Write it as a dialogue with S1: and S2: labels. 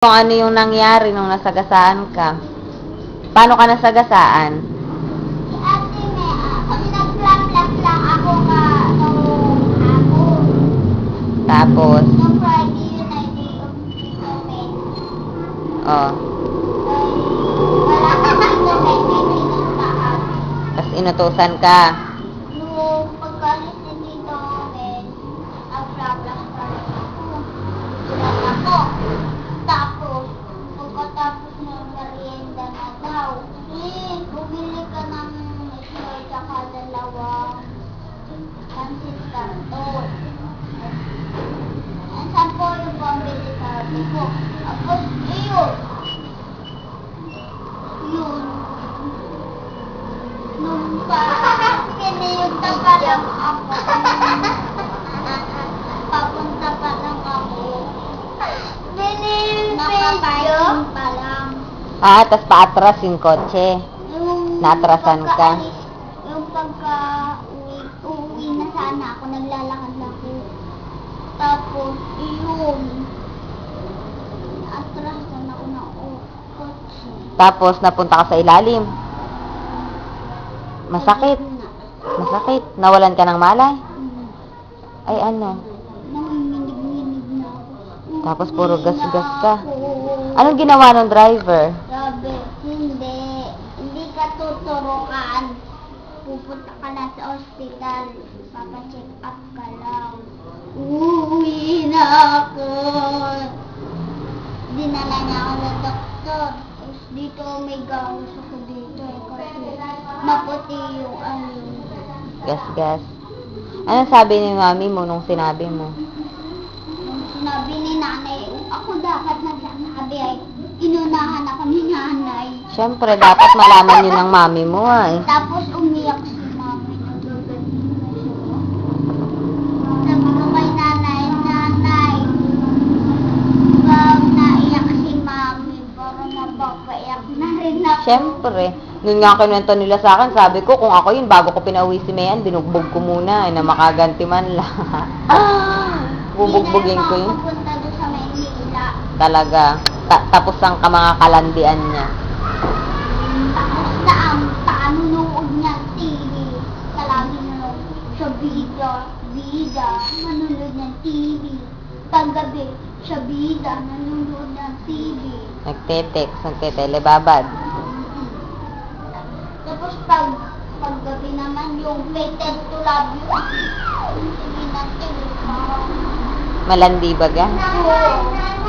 S1: Kung ano yung nangyari nung nasagasaan ka. Paano ka nasagasaan?
S2: Si Ate Mea, kasi nag-flam-flam lang ako noong hapon.
S1: Tapos,
S2: Noong Friday yun ay day of settlement.
S1: oh,
S2: Wala kang settlement, may pinuntahan.
S1: tapos inutusan ka.
S2: Nung pagkalis ni Tito Omen, nag-flam-flam pa rin ako. Sulat ako. Tapos, pagkatapos ng merienda na daw, bumili ka ng isla tsaka dalawang pansit canton. Saan po yung pambili sabi ko? Tapos, yun. Nung piniyunta pa lang ako. Papunta pa lang ako. Nakaparking pa lang.
S1: Ah, tapos paatras yung kotse.
S2: Yung
S1: Naatrasan ka?
S2: Yung uwi na sana ako, naglalakad ako. Tapos, yun. Naatrasan ako ng kotse.
S1: Tapos napunta ka sa ilalim. Masakit. Masakit. Nawalan ka ng malay? Ay ano?
S2: Nanginginig-nginig na ako.
S1: Tapos puro
S2: Uwi
S1: gas-gas
S2: na
S1: ka.
S2: ako.
S1: Anong ginawa ng driver?
S2: Sabi, hindi ka tuturukan. Pupunta ka na sa ospital. Papacheck up ka lang. Uuwi na ako. Dinala niya ako sa doktor. Tapos dito may gawos ako dito kasi maputi yung
S1: Gas-gas. Anong sabi ni mami mo nung sinabi mo?
S2: Nung sinabi ni nanay, ako dapat nagsasabi ay inunahan ako ni nanay.
S1: Siyempre, dapat malaman yun ng mami mo ay.
S2: Tapos umiyak si mami. Sabi ko kay nanay, pag naiyak si mami, parang mapapaiyak na rin ako.
S1: Siyempre. Noon nga kinuwento nila sa akin, sabi ko, kung ako yun, bago ko pinauwi si Mayan, binugbog ko muna, na makaganti man lang. Bubugbugin ko yun.
S2: Hindi na pupunta doon sa Maynila.
S1: Talaga. Tapos ang mga kalandian niya.
S2: Tapos na ang panunood niya TV. Kalagi na sa bida, manunood ng TV. Paggabi, sa bida, manunood ng TV.
S1: Nagte-text, nagte-telebabad.
S2: Tapos paggabi naman yung Fated to Love You. Sabi natin, parang
S1: Malandi ba ga?
S2: Oo.